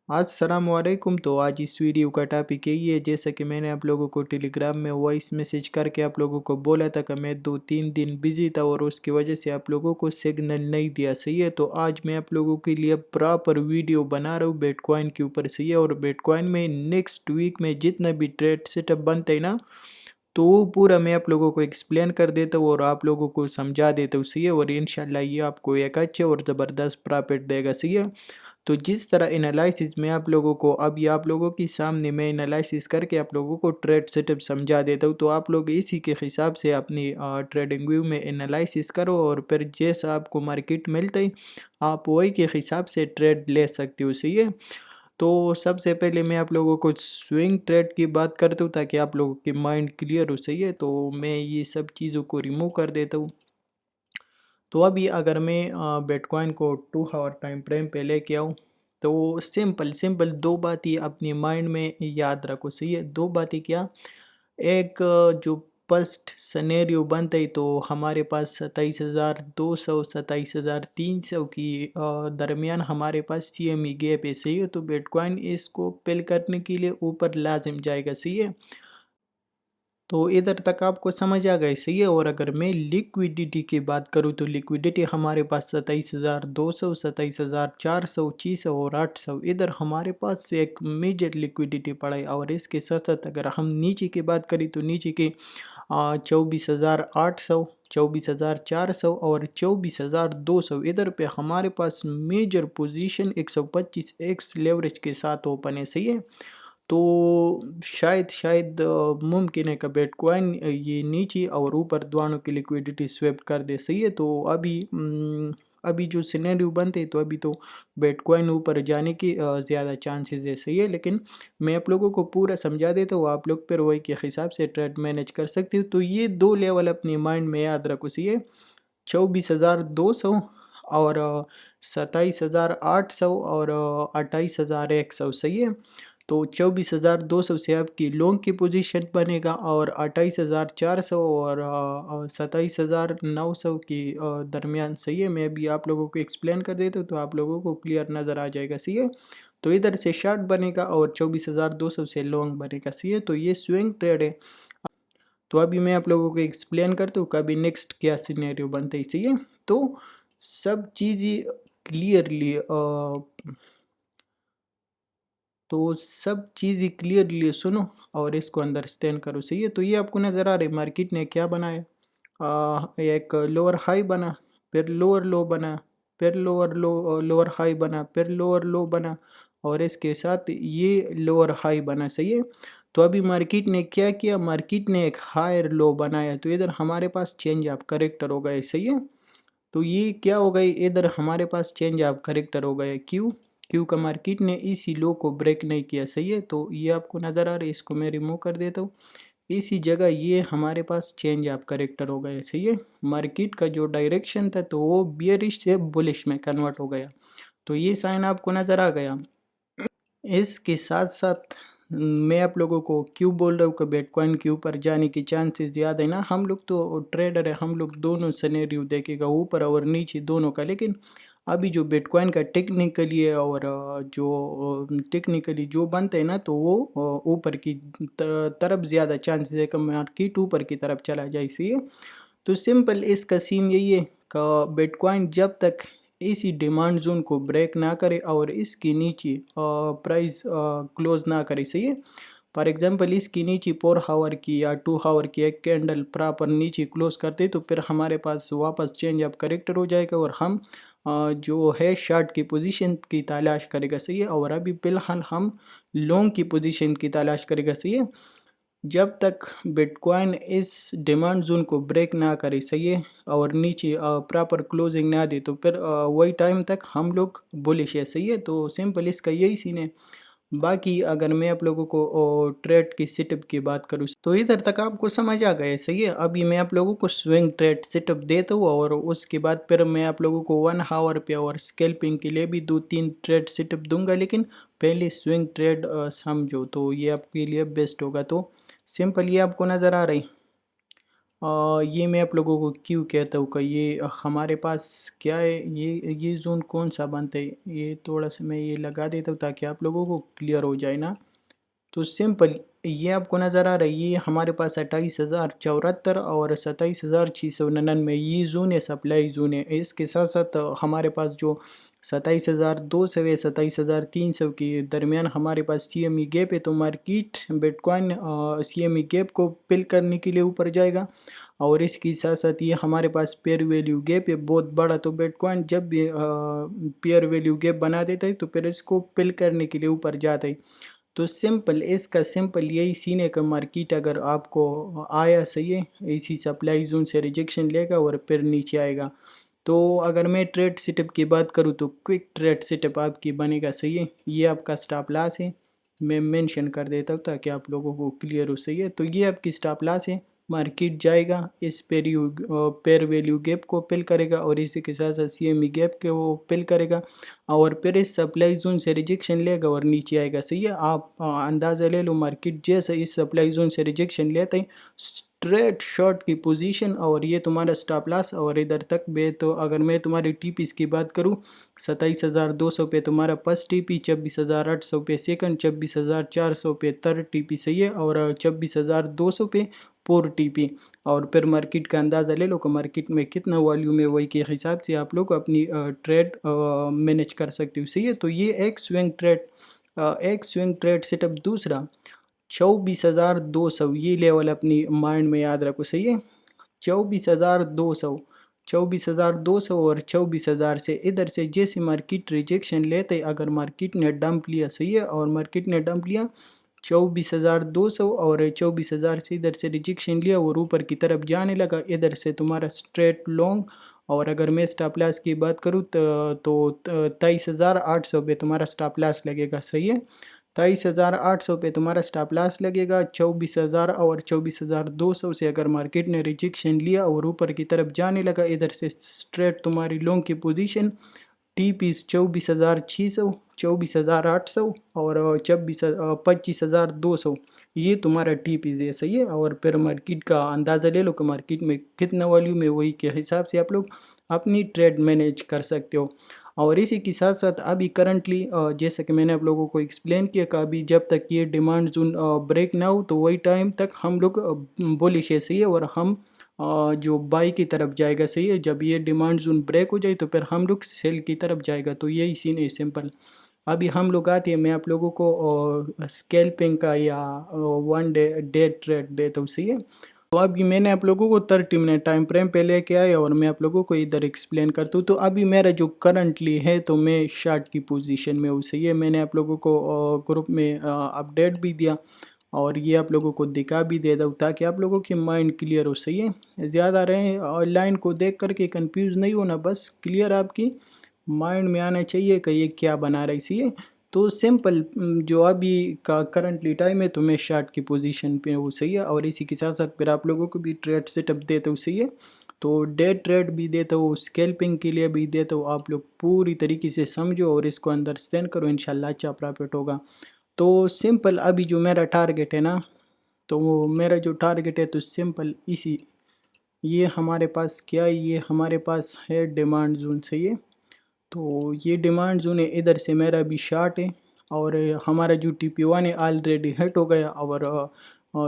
अस्सलामुअलैकुम। तो आज इस वीडियो का टॉपिक यही है, जैसा कि मैंने आप लोगों को टेलीग्राम में वॉइस मैसेज करके आप लोगों को बोला था कि मैं 2-3 दिन बिजी था और उसकी वजह से आप लोगों को सिग्नल नहीं दिया। सही है, तो आज मैं आप लोगों के लिए प्रॉपर वीडियो बना रहा हूँ बिटकॉइन के ऊपर। सही है, और बिटकॉइन में नेक्स्ट वीक में जितना भी ट्रेड सेटअप बनता है ना, तो वो पूरा मैं आप लोगों को एक्सप्लेन कर देता हूँ और आप लोगों को समझा देता हूँ। सही है, और इंशाल्लाह ये आपको एक अच्छे और ज़बरदस्त प्रॉफिट देगा। सही है, तो जिस तरह एनालिसिस में आप लोगों को अभी आप लोगों के सामने मैं एनालिसिस करके आप लोगों को ट्रेड सेटअप समझा देता हूँ, तो आप लोग इसी के हिसाब से अपनी ट्रेडिंग व्यू में एनालिसिस करो और फिर जैसा आपको मार्केट मिलता है आप वही के हिसाब से ट्रेड ले सकते हो। सही है, तो सबसे पहले मैं आप लोगों को स्विंग ट्रेड की बात करता हूँ ताकि आप लोगों की माइंड क्लियर हो। सही है, तो मैं ये सब चीज़ों को रिमूव कर देता हूँ। तो अभी अगर मैं बिटकॉइन को 2 आवर टाइम फ्रेम पे लेके आऊँ, तो सिंपल सिंपल दो बात ही अपनी माइंड में याद रखो। सही है, दो बातें क्या, एक जो फर्स्ट सिनेरियो बनता है तो हमारे पास 27,200 27,300 की दरमियान हमारे पास CME गैप है। सही है, तो बिटकॉइन इसको फिल करने के लिए ऊपर लाजिम जाएगा। सही है, तो इधर तक आपको समझ आ गई। सही है, और अगर मैं लिक्विडिटी की बात करूँ तो लिक्विडिटी हमारे पास 27,200 27,400 600 और 800, इधर हमारे पास एक मेजर लिक्विडिटी पड़ा है। और इसके साथ साथ अगर हम नीचे की बात करें तो नीचे के 24,800 24,400 और 24,200, इधर पे हमारे पास मेजर पोजीशन 125x लेवरेज के साथ ओपन है। सही है, तो शायद मुमकिन है कि बिटकॉइन ये नीचे और ऊपर दोनों की लिक्विडिटी स्वेप कर दे। सही है, तो अभी जो सिनेरियो बनते तो अभी तो बिटकॉइन ऊपर जाने की ज़्यादा चांसेस है। सही है, लेकिन मैं आप लोगों को पूरा समझा देता हूँ, आप लोग फिर वही के हिसाब से ट्रेड मैनेज कर सकते हो। तो ये दो लेवल अपनी माइंड में याद रखो। सही है, 24,200 और 27,800 और 28,100। सही है, तो 24,200 से आपकी लॉन्ग की पोजीशन बनेगा और 28,400 और 27,900 की दरमियान। सही है, मैं भी आप लोगों को एक्सप्लेन कर देता हूँ तो आप लोगों को क्लियर नज़र आ जाएगा। सही है, तो इधर से शॉर्ट बनेगा और 24,200 से लॉन्ग बनेगा। सही है, तो ये स्विंग ट्रेड है। तो अभी मैं आप लोगों को एक्सप्लेन करता हूँ कभी नेक्स्ट क्या सिनेरियो बनता है। सही है, तो सब चीज़ें क्लियरली तो सब चीज़ क्लियरली सुनो और इसको अंडरस्टैंड करो। सही है, तो ये आपको नज़र आ रहा है मार्केट ने क्या बनाया, एक लोअर हाई बना, फिर लोअर लो बना, फिर लोअर हाई बना, फिर लोअर लो बना और इसके साथ ये लोअर हाई बना। सही है, तो अभी मार्केट ने क्या किया, मार्केट ने एक हायर लो बनाया, तो इधर हमारे पास चेंज ऑफ करेक्टर हो गए। सही है, तो ये क्या हो गई, इधर हमारे पास चेंज ऑफ करेक्टर हो गया। क्यों, क्यों का मार्केट ने इसी लो को ब्रेक नहीं किया। सही है, तो ये आपको नज़र आ रहा है, इसको मैं रिमूव कर देता हूँ। इसी जगह ये हमारे पास चेंज ऑफ करेक्टर हो गया। सही है, मार्केट का जो डायरेक्शन था तो वो बियरिश से बुलिश में कन्वर्ट हो गया, तो ये साइन आपको नज़र आ गया। इसके साथ साथ मैं आप लोगों को क्यों बोल रहा हूँ कि बिटकॉइन के ऊपर जाने की चांसेस ज़्यादा है ना, हम लोग तो ट्रेडर है, हम लोग दोनों सिनेरियो देखेगा, ऊपर और नीचे दोनों का। लेकिन अभी जो बिटकॉइन का टेक्निकली है और जो टेक्निकली जो बनता है ना, तो वो ऊपर की तरफ ज़्यादा चांसेस है कि मार्केट ऊपर की तरफ चला जाए। इसीलिए तो सिंपल इसका सीन यही है कि बिटकॉइन जब तक इसी डिमांड जोन को ब्रेक ना करे और इसके नीचे प्राइस क्लोज ना करे। सही है, फॉर एग्जांपल इसकी नीचे 4 आवर की या 2 आवर की एक कैंडल प्रॉपर नीचे क्लोज करते तो फिर हमारे पास वापस चेंज ऑफ करेक्टर हो जाएगा और हम जो है शॉर्ट की पोजीशन की तलाश करेगा। सही है, और अभी फिलहाल हम लॉन्ग की पोजीशन की तलाश करेगा। सही है, जब तक बिटकॉइन इस डिमांड जोन को ब्रेक ना करे। सही है, और नीचे प्रॉपर क्लोजिंग ना दे तो फिर वही टाइम तक हम लोग बुलिश है। सही है, तो सिंपल इसका यही सीन है। बाकी अगर मैं आप लोगों को ट्रेड की सेटअप की बात करूँ तो इधर तक आपको समझ आ गया। सही है, अभी मैं आप लोगों को स्विंग ट्रेड सेटअप देता हूँ और उसके बाद फिर मैं आप लोगों को 1 आवर पे और स्कैल्पिंग के लिए भी 2-3 ट्रेड सेटअप दूंगा, लेकिन पहले स्विंग ट्रेड समझो तो ये आपके लिए बेस्ट होगा। तो सिंपल ये आपको नज़र आ रही, ये मैं आप लोगों को क्यों कहता हूँ कि ये हमारे पास क्या है, ये जोन कौन सा बनता है, ये थोड़ा सा मैं ये लगा देता हूँ ताकि आप लोगों को क्लियर हो जाए ना। तो सिंपल, ये आपको नज़र आ रहा है, ये हमारे पास 28,074 और 27,699 ये जोन है, सप्लाई जोन है। इसके साथ साथ हमारे पास जो 27,200 है, 27,300 के दरमियान हमारे पास CME गैप है। तो मार्केट बिटकॉइन CME गैप को फिल करने के लिए ऊपर जाएगा। और इसके साथ साथ ये हमारे पास पेयर वैल्यू गैप है बहुत बड़ा। तो बिटकॉइन जब भी पेयर वैल्यू गैप बना देता है तो फिर इसको फिल करने के लिए ऊपर जाता है। तो सिंपल, इसका सिंपल यही सीन है कि मार्केट अगर आपको आया सही है, इसी सप्लाई जोन से रिजेक्शन लेगा और फिर नीचे आएगा। तो अगर मैं ट्रेड सेटअप की बात करूँ तो क्विक ट्रेड सेटअप आपकी बनेगा सही है। ये आपका स्टॉप लॉस है, मैं मेंशन कर देता हूँ ताकि आप लोगों को क्लियर हो सही है। तो ये आपकी स्टॉप लॉस है, मार्केट जाएगा इस पेयर वैल्यू गैप को फिल करेगा और इसी के साथ साथ CME गैप के वो फिल करेगा और फिर इस सप्लाई जोन से रिजेक्शन लेगा और नीचे आएगा सही है। आप अंदाज़ा ले लो, मार्केट जैसे इस सप्लाई जोन से रिजेक्शन लेता है, स्ट्रेट शॉर्ट की पोजीशन और ये तुम्हारा स्टॉप लॉस और इधर तक बे। तो अगर मैं तुम्हारी टीपीस की बात करूँ, 27,200 पे तुम्हारा फर्स्ट टीपी, 26,800 पे सेकंड, 26,400 पे थर्ड टीपी सही है और 26,200 पे फोर टीपी। और फिर मार्केट का अंदाज़ा ले लो कि मार्केट में कितना वॉल्यूम है, वही के हिसाब से आप लोग अपनी ट्रेड मैनेज कर सकते हो सही है। तो ये एक स्विंग ट्रेड सेटअप। दूसरा 24,200 ये लेवल अपनी माइंड में याद रखो सही है। 24,200, 24,200 और 24,000 से इधर से जैसे मार्केट रिजेक्शन लेते, अगर मार्केट ने डंप लिया सही है और मार्केट ने डंप लिया 24,200 और 24,000 से इधर से रिजेक्शन लिया और ऊपर की तरफ जाने लगा, इधर से तुम्हारा स्ट्रेट लॉन्ग। और अगर मैं स्टॉप लॉस की बात करूँ तो 23,800 पे तुम्हारा स्टॉप लॉस लगेगा सही है। 23,800 पे तुम्हारा स्टॉप लॉस लगेगा। 24,000 और 24,200 से अगर मार्केट ने रिजेक्शन लिया और ऊपर की तरफ जाने लगा, इधर से स्ट्रेट तुम्हारी लॉन्ग की पोजीशन। टी पीस 24,600, 24,800 और 25,200 ये तुम्हारा टी पीस है सही है। और फिर मार्केट का अंदाज़ा ले लो कि मार्केट में कितना वॉल्यूम है, वही के हिसाब से आप लोग अपनी ट्रेड मैनेज कर सकते हो। और इसी के साथ साथ अभी करंटली जैसा कि मैंने आप लोगों को एक्सप्लेन किया कि अभी जब तक ये डिमांड जोन ब्रेक ना हो तो वही टाइम तक हम लोग बुलिश है सही है और हम जो बाई की तरफ जाएगा सही है। जब ये डिमांड जोन ब्रेक हो जाए तो फिर हम लोग सेल की तरफ जाएगा। तो यही सीन है सिंपल। अभी हम लोग आते हैं, मैं आप लोगों को स्कैल्पिंग का या वन डे ट्रेड देता हूँ सही है। तो अभी मैंने आप लोगों को 30 मिनट टाइम फ्रेम पे लेके आया और मैं आप लोगों को इधर एक्सप्लेन करता हूँ। तो अभी मेरा जो करंटली है तो मैं शार्ट की पोजीशन में हूँ सही है। मैंने आप लोगों को ग्रुप में अपडेट भी दिया और ये आप लोगों को दिखा भी दे दूँ ताकि आप लोगों की माइंड क्लियर हो सही है। ज़्यादा रहे और लाइन को देख करके कंफ्यूज नहीं होना, बस क्लियर आपकी माइंड में आना चाहिए कि ये क्या बना रही सी है। तो सिंपल, जो अभी का करंटली टाइम है तो मैं शार्ट की पोजीशन पे हूँ सही है। और इसी के साथ साथ फिर आप लोगों को भी ट्रेड सेटअप देता हूँ सही है। तो डे ट्रेड भी देता हूँ, स्कैल्पिंग के लिए भी देता हूँ। आप लोग पूरी तरीके से समझो और इसको अंडरस्टैंड करो, इंशाल्लाह अच्छा प्रॉफिट होगा। तो सिंपल, अभी जो मेरा टारगेट है ना, तो वो मेरा जो टारगेट है तो सिंपल इसी, ये हमारे पास क्या है, ये हमारे पास है डिमांड जोन सही है। तो ये डिमांड जोन है, इधर से मेरा भी शार्ट है और हमारा जो TP1 है ऑलरेडी हिट हो गया और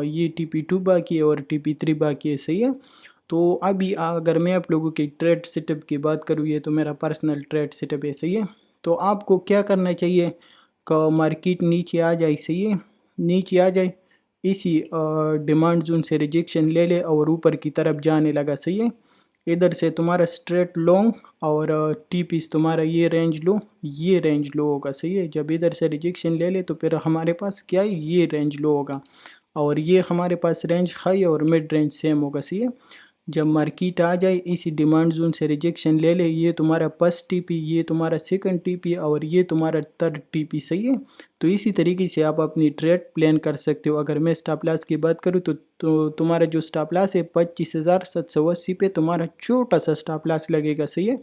ये TP2 बाकी है और TP3 बाकी है सही है। तो अभी अगर मैं आप लोगों की ट्रेड सेटअप की बात करूँ, ये तो मेरा पर्सनल ट्रेड सेटअप है सही है। तो आपको क्या करना चाहिए कि मार्केट नीचे आ जाए सही है, नीचे आ जाए, इसी डिमांड जोन से रिजेक्शन ले ले और ऊपर की तरफ जाने लगा सही है। इधर से तुम्हारा स्ट्रेट लॉन्ग और टी पीस तुम्हारा ये रेंज लो होगा सही है। जब इधर से रिजेक्शन ले ले तो फिर हमारे पास क्या है, ये रेंज लो होगा और ये हमारे पास रेंज हाई और मिड रेंज सेम होगा सही है। जब मार्केट आ जाए इसी डिमांड जोन से रिजेक्शन ले ले, ये तुम्हारा फर्स्ट टीपी, ये तुम्हारा सेकंड टीपी और ये तुम्हारा थर्ड टीपी सही है। तो इसी तरीके से आप अपनी ट्रेड प्लान कर सकते हो। अगर मैं स्टॉप लॉस की बात करूँ तो तुम्हारा जो स्टॉप लॉस है 25,780 पे तुम्हारा छोटा सा स्टॉप लॉस लगेगा सही है।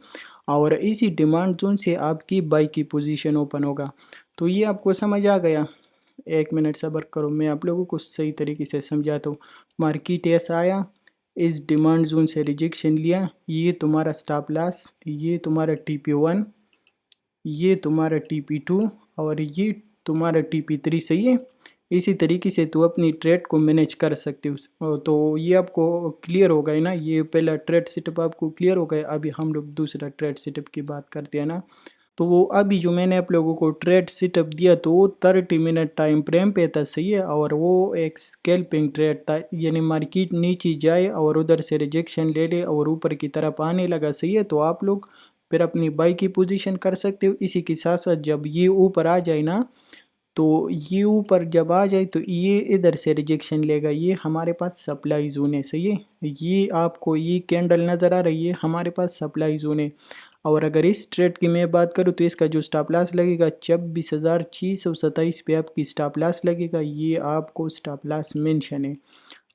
और इसी डिमांड जोन से आपकी बाई की पोजीशन ओपन होगा। तो ये आपको समझ आ गया। एक मिनट सब्र करो, मैं आप लोगों को सही तरीके से समझाता हूँ। मार्केट ऐसा आया, इस डिमांड जोन से रिजेक्शन लिया, ये तुम्हारा स्टॉप लॉस, ये तुम्हारा TP1, ये तुम्हारा TP2 और ये तुम्हारा TP3। सही है। इसी तरीके से तू अपनी ट्रेड को मैनेज कर सकते हो। तो ये आपको क्लियर हो गया ना, ये पहला ट्रेड सेटअप आपको क्लियर हो गया। अभी हम लोग दूसरा ट्रेड सेटअप की बात करते हैं ना। तो वो अभी जो मैंने आप लोगों को ट्रेड सेटअप दिया तो वो 30 मिनट टाइम फ्रेम पे था। सही है। और वो एक स्कैल्पिंग ट्रेड था, यानी मार्केट नीचे जाए और उधर से रिजेक्शन ले ले और ऊपर की तरफ आने लगा। सही है। तो आप लोग फिर अपनी बाई की पोजीशन कर सकते हो। इसी के साथ साथ जब ये ऊपर आ जाए ना, तो ये ऊपर जब आ जाए तो ये इधर से रिजेक्शन लेगा। ये हमारे पास सप्लाई जोन है। सही है। ये आपको ये कैंडल नज़र आ रही है, हमारे पास सप्लाई जोन है। और अगर इस ट्रेड की मैं बात करूँ तो इसका जो स्टॉप लॉस लगेगा 26,627 पे आपकी स्टॉप लॉस लगेगा। ये आपको स्टॉप लॉस मेंशन है।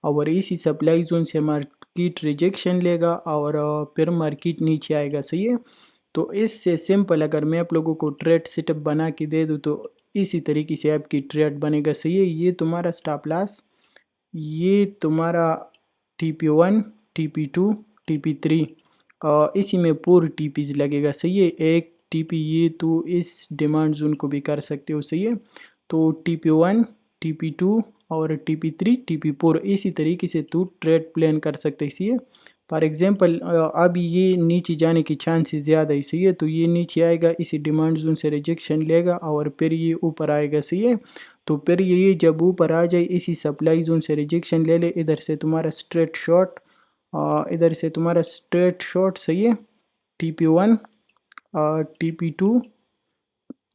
और इसी सप्लाई जोन से मार्केट रिजेक्शन लेगा और फिर मार्केट नीचे आएगा। सही है। तो इससे सिंपल अगर मैं आप लोगों को ट्रेड सेटअप बना के दे दूँ तो इसी तरीके से आपकी ट्रेड बनेगा। सही है। ये तुम्हारा स्टॉप लॉस, ये तुम्हारा TP1, TP2, TP3 इसी में पूरी TPs लगेगा। सही है। एक TP ये तो इस डिमांड जोन को भी कर सकते हो। सही है। तो TP1, TP2 और TP3, TP4 इसी तरीके से तू ट्रेड प्लान कर सकते है। सही है। फॉर एग्जांपल अभी ये नीचे जाने की चांसेस ज़्यादा है। सही है। तो ये नीचे आएगा, इसी डिमांड जोन से रिजेक्शन लेगा और फिर ये ऊपर आएगा। सही है। तो फिर ये जब ऊपर आ जाए इसी सप्लाई जोन से रिजेक्शन ले ले, इधर से तुम्हारा स्ट्रेट शॉट, इधर से तुम्हारा स्ट्रेट शॉट। सही है। TP1, TP2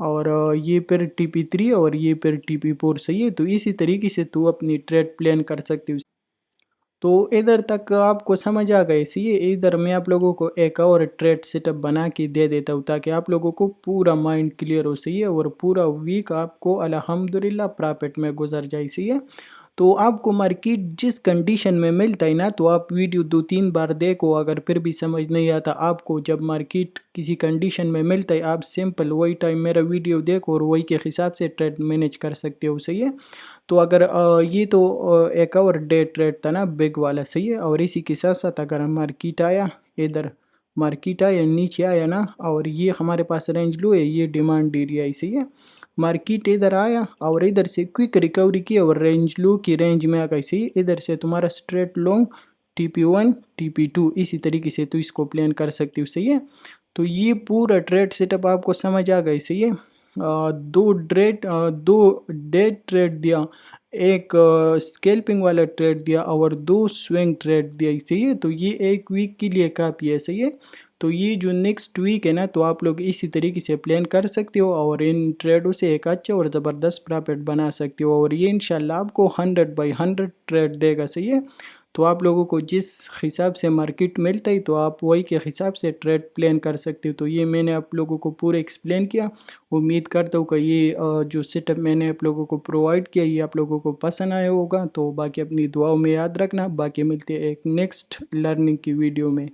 और ये फिर TP3 और ये फिर TP4। सही है। तो इसी तरीके से तू अपनी ट्रेड प्लान कर सकती हो। तो इधर तक आपको समझ आ गए। सही है। इधर मैं आप लोगों को एक और ट्रेड सेटअप बना के दे देता हूँ ताकि आप लोगों को पूरा माइंड क्लियर हो। सही है। और पूरा वीक आपको अल्हम्दुलिल्लाह प्रॉफिट में गुजर जाए। सही है। तो आपको मार्केट जिस कंडीशन में मिलता है ना, तो आप वीडियो 2-3 बार देखो, अगर फिर भी समझ नहीं आता आपको, जब मार्केट किसी कंडीशन में मिलता है आप सिंपल वही टाइम मेरा वीडियो देखो और वही के हिसाब से ट्रेड मैनेज कर सकते हो। सही है। तो अगर ये तो एक और डे ट्रेड था ना बिग वाला। सही है। और इसी के साथ साथ अगर मार्केट आया, इधर मार्केट आया नीचे आया ना, और ये हमारे पास रेंज लो है, ये डिमांड एरिया है। सही है। मार्केट इधर आया और इधर से क्विक रिकवरी की और रेंज लो की रेंज में आ गई। सही। इधर से तुम्हारा स्ट्रेट लॉन्ग TP1, TP2 इसी तरीके से तो इसको प्लान कर सकती हो। सही है। तो ये पूरा ट्रेड सेटअप आपको समझ आ गई। सही है। दो डे ट्रेड दिया, एक स्कैल्पिंग वाला ट्रेड दिया और 2 स्विंग ट्रेड दिया। सही है। तो ये एक वीक के लिए काफ़ी है। सही है। तो ये जो नेक्स्ट वीक है ना, तो आप लोग इसी तरीके से प्लान कर सकते हो और इन ट्रेडों से एक अच्छा और ज़बरदस्त प्रॉफिट बना सकते हो और ये इंशाल्लाह आपको 100/100 ट्रेड देगा। सही है। तो आप लोगों को जिस हिसाब से मार्केट मिलता है तो आप वही के हिसाब से ट्रेड प्लान कर सकते हो। तो ये मैंने आप लोगों को पूरा एक्सप्लेन किया। उम्मीद करता हूँ कि ये जो सेटअप मैंने आप लोगों को प्रोवाइड किया ये आप लोगों को पसंद आया होगा। तो बाकी अपनी दुआओं में याद रखना। बाकी मिलते हैं एक नेक्स्ट लर्निंग की वीडियो में।